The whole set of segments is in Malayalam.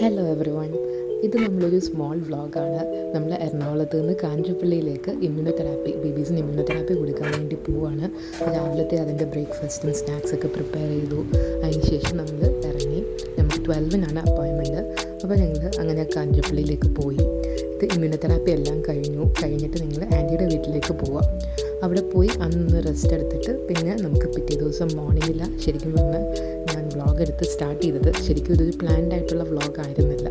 Hello every one. ഇത് നമ്മളൊരു സ്മോൾ വ്ളോഗാണ്. നമ്മൾ എറണാകുളത്ത് നിന്ന് കാഞ്ഞിരപ്പള്ളിയിലേക്ക് ബേബീസിന് ഇമ്മ്യൂണോതെറാപ്പി കൊടുക്കാൻ വേണ്ടി പോവുകയാണ്. രാവിലത്തെ അതിൻ്റെ ബ്രേക്ക്ഫാസ്റ്റും സ്നാക്സൊക്കെ പ്രിപ്പയർ ചെയ്തു. അതിനുശേഷം നമ്മൾ ഇറങ്ങി. നമുക്ക് 12-നാണ് അപ്പോയിൻമെൻറ്റ്. അപ്പോൾ ഞങ്ങൾ അങ്ങനെ കാഞ്ഞിരപ്പള്ളിയിലേക്ക് പോയി. ഇത് ഇമ്മ്യൂണോതെറാപ്പി എല്ലാം കഴിഞ്ഞിട്ട് ഞങ്ങൾ ആൻറ്റിയുടെ വീട്ടിലേക്ക് പോവാം. അവിടെ പോയി അന്ന് റെസ്റ്റ് എടുത്തിട്ട് പിന്നെ നമുക്ക് പിറ്റേ ദിവസം മോർണിംഗില്ല ശരിക്കും പറഞ്ഞാൽ ഞാൻ വ്ളോഗ് എടുത്ത് സ്റ്റാർട്ട് ചെയ്തത്. ശരിക്കും ഇതൊരു പ്ലാൻഡ് ആയിട്ടുള്ള വ്ളോഗ് ആയിരുന്നില്ല.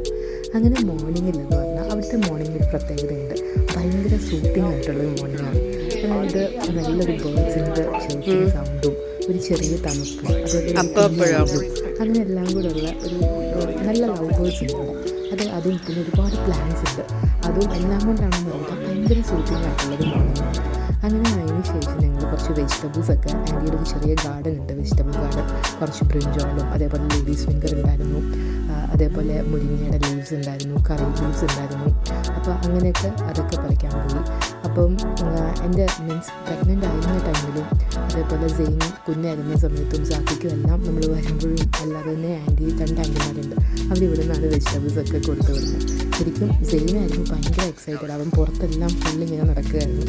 അങ്ങനെ മോർണിംഗില്ലെന്ന് പറഞ്ഞാൽ അവിടുത്തെ മോർണിംഗ് ഒരു പ്രത്യേകതയുണ്ട്. ഭയങ്കര സൂത്തിങ് ആയിട്ടുള്ളൊരു മോർണിംഗാണ്. അതായത് നല്ലൊരു ബേർഡ്സിൻ്റെ ചെറിയ സൗണ്ടും ഒരു ചെറിയ തണുപ്പും അങ്ങനെ എല്ലാം കൂടെ ഉള്ള ഒരു നല്ല ലവ് ബേർഡ്സ് ഉണ്ട്. അതും പിന്നെ ഒരുപാട് പ്ലാന്റ്സ് ഉണ്ട്. അതും എല്ലാം കൊണ്ടാണെന്ന് പറയുന്നത് ഭയങ്കര സൂത്തിങ് ആയിട്ടുള്ളൊരു മോർണിംഗാണ്. അങ്ങനെ അതിന് ശേഷം ഞങ്ങൾ കുറച്ച് വെജിറ്റബിൾസൊക്കെ, ആൻറ്റിയുടെ ഒരു ചെറിയ ഗാർഡൻ ഉണ്ട്, വെജിറ്റബിൾ ഗാർഡൻ. കുറച്ച് ബ്രിഞ്ചോളും അതേപോലെ ലേഡീസ് ഫിംഗർ ഉണ്ടായിരുന്നു, അതേപോലെ മുരിങ്ങയുടെ ലീവ്സ് ഉണ്ടായിരുന്നു, കറി ലീവ്സ് ഉണ്ടായിരുന്നു. അപ്പോൾ അങ്ങനെയൊക്കെ അതൊക്കെ പറിക്കാൻ പോയി. അപ്പം എൻ്റെ പ്രഗ്നൻ്റ് ആയിരുന്ന ടൈമിലും അതേപോലെ സെയിൻ കുഞ്ഞായിരുന്ന സമയത്തും സാക്കിക്കും എല്ലാം നമ്മൾ വരുമ്പോഴും അല്ലാതെ തന്നെ രണ്ട് ആൻറ്റിമാരുണ്ട്. അവരിവിടെ നിന്നാണ് വെജിറ്റബിൾസൊക്കെ കൊടുത്തു വിടുന്നത്. ശരിക്കും സെയിനായിരുന്നു ഭയങ്കര എക്സൈറ്റഡ്. അവൻ പുറത്തെല്ലാം ഫുള്ളിങ്ങനെ നടക്കുകയായിരുന്നു.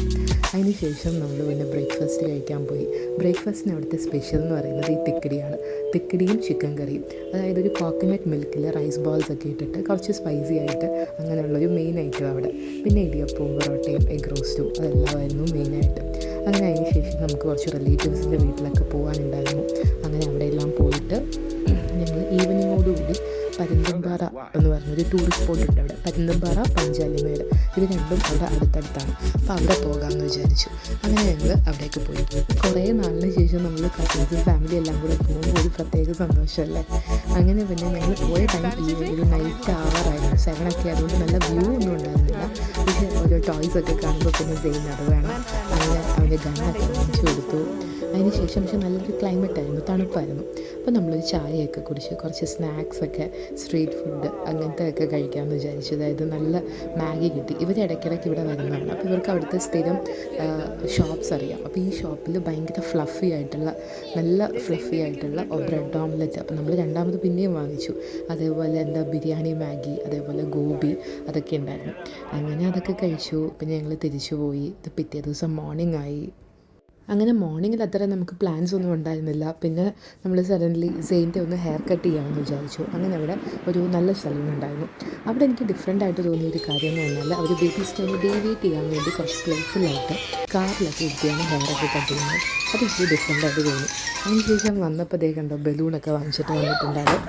അതിന് ശേഷം നമ്മൾ പിന്നെ ബ്രേക്ക്ഫാസ്റ്റ് കഴിക്കാൻ പോയി. ബ്രേക്ക്ഫാസ്റ്റിന് അവിടുത്തെ സ്പെഷ്യൽ എന്ന് പറയുന്നത് ഈ തിക്കടിയാണ്. തിക്കടിയും ചിക്കൻ കറിയും. അതായത് ഒരു കോക്കനട്ട് മിൽക്കിൽ റൈസ് ബോൾസ് ഒക്കെ ഇട്ടിട്ട് കുറച്ച് സ്പൈസി ആയിട്ട് അങ്ങനെയുള്ളൊരു മെയിൻ ഐറ്റം അവിടെ. പിന്നെ ഇടിയപ്പവും പൊറോട്ടയും എഗ് റോസ്റ്റും അതെല്ലാമായിരുന്നു മെയിനായിട്ട്. അങ്ങനെ അതിന് ശേഷം നമുക്ക് കുറച്ച് റിലേറ്റീവ്സിൻ്റെ വീട്ടിലൊക്കെ പോകാനുണ്ടായിരുന്നു. അങ്ങനെ അവിടെയെല്ലാം പോയിട്ട് ഞങ്ങൾ ഈവനിങ്ങോടുകൂടി പരുന്തുംപാറ എന്ന് പറഞ്ഞൊരു ടൂറിസ്റ്റ് സ്പോട്ട് ഉണ്ട് അവിടെ. പരുന്തുംപാറ, പഞ്ചാലിമേട്, ഇത് രണ്ടും അവിടെ അടുത്തടുത്താണ്. അപ്പോൾ അവിടെ പോകാമെന്ന് വിചാരിച്ചു. അങ്ങനെ ഞങ്ങൾ അവിടേക്ക് പോയി. കുറേ നാളിന് ശേഷം നമ്മൾ കസിൻസും ഫാമിലി എല്ലാം കൂടെ പോകുമ്പോൾ ഒരു പ്രത്യേക സന്തോഷമല്ലേ. അങ്ങനെ പിന്നെ ഞങ്ങൾ പോയ ടൈം ഒരു നൈറ്റ് ആവാറായിരുന്നു, 7 അതുകൊണ്ട് നല്ല വ്യൂ ഒന്നും ഉണ്ടായിരുന്നില്ല. പക്ഷേ ഓരോ ടോയ്സൊക്കെ കാണുമ്പോൾ പിന്നെ സെയിൻ അത് വേണം, അങ്ങനെ അവൻ്റെ ഗണ്ണൊക്കെ വാങ്ങിച്ചു കൊടുത്തു. അതിന് ശേഷം പക്ഷേ നല്ലൊരു ക്ലൈമറ്റ് ആയിരുന്നു, തണുപ്പായിരുന്നു. അപ്പോൾ നമ്മളൊരു ചായയൊക്കെ കുടിച്ച് കുറച്ച് സ്നാക്സൊക്കെ, സ്ട്രീറ്റ് ഫുഡ് അങ്ങനത്തെ ഒക്കെ കഴിക്കാമെന്ന് വിചാരിച്ചു. അതായത് നല്ല മാഗി കിട്ടി. ഇവർ ഇടയ്ക്കിടയ്ക്ക് ഇവിടെ വരുന്നതാണ്. അപ്പോൾ ഇവർക്ക് അവിടുത്തെ സ്ഥിരം ഷോപ്സ് അറിയാം. അപ്പോൾ ഈ ഷോപ്പിൽ ഭയങ്കര നല്ല ഫ്ലഫി ആയിട്ടുള്ള ബ്രെഡ് ഓംലെറ്റ്. അപ്പോൾ നമ്മൾ രണ്ടാമത് പിന്നെയും വാങ്ങിച്ചു. അതേപോലെ ബിരിയാണി, മാഗി, അതേപോലെ ഗോബി അതൊക്കെ ഉണ്ടായിരുന്നു. അങ്ങനെ അതൊക്കെ കഴിച്ചു. പിന്നെ ഞങ്ങൾ തിരിച്ചു പോയി. ഇത് പിറ്റേ ദിവസം മോർണിംഗ് ആയി. അങ്ങനെ മോർണിംഗിൽ അത്ര നമുക്ക് പ്ലാൻസ് ഒന്നും ഉണ്ടായിരുന്നില്ല. പിന്നെ നമ്മൾ സഡൻലി സെയിൻ്റെ ഒന്ന് ഹെയർ കട്ട് ചെയ്യാമെന്ന് വിചാരിച്ചു. അങ്ങനെ അവിടെ ഒരു നല്ല സലൂൺ ഉണ്ടായിരുന്നു. അവിടെ എനിക്ക് ഡിഫറെൻ്റ് ആയിട്ട് തോന്നിയൊരു കാര്യം എന്ന് പറഞ്ഞാൽ അവർ ബേബീസിനെ ഒന്ന് ഡീവിയേറ്റ് ചെയ്യാൻ വേണ്ടി കുറച്ച് പ്ലേഫുള്ളായിട്ട് കാറിലൊക്കെ ഇരുത്തിയാണ് ഹെയറൊക്കെ കട്ട് ചെയ്യുന്നത്. അത് ഇച്ചിരി ഡിഫറെൻ്റ് ആയിട്ട് തോന്നി. അതിനുശേഷം വന്നപ്പോൾ കണ്ടോ ബലൂണൊക്കെ വാങ്ങിച്ചിട്ട് വന്നിട്ടുണ്ടായിരുന്നു.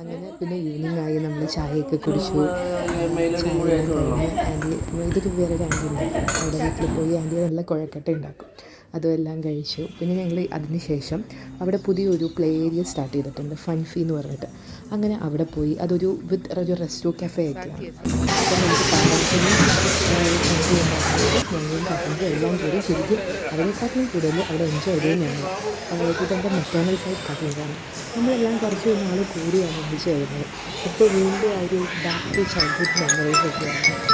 അങ്ങനെ പിന്നെ ഈവനിങ് ആയി. നമ്മൾ ചായയൊക്കെ കുടിച്ചു. ആൻറ്റി ഇതൊരു വേറൊരു ആൻറ്റി ഉണ്ടാക്കും. അവിടെ വീട്ടിൽ പോയി ആൻറ്റി നല്ല കുഴക്കട്ട ഉണ്ടാക്കും. അതുമെല്ലാം കഴിച്ചു. പിന്നെ ഞങ്ങൾ അതിന് ശേഷം അവിടെ പുതിയൊരു പ്ലേ ഏരിയ സ്റ്റാർട്ട് ചെയ്തിട്ടുണ്ട്, ഫൺഫി എന്ന് പറഞ്ഞിട്ട്. അങ്ങനെ അവിടെ പോയി. അതൊരു ഒരു റെസ്റ്റോ കഫേ ഒക്കെയാണ്. അപ്പം നമുക്ക് പാരൻസിനും ഞങ്ങളും കസിൻസും എല്ലാം കൂടി ശരിക്കും അതിനെക്കാട്ടിലും കൂടുതൽ അവിടെ എൻജോയ് ചെയ്തത് ഞങ്ങൾ. ഇതെൻ്റെ മെറ്റേണൽ സൈഡ് കസിൻസാണ്. നമ്മളെല്ലാം കുറച്ച് നാൾ കൂടിയാണ് ഒന്നിച്ച് വരുന്നത്. ഇപ്പോൾ വീണ്ടും ആ ഒരു ബാക്ക് ടു ചൈൽഡ്ഹുഡ് മെമ്മറീസ് ഒക്കെയാണ്.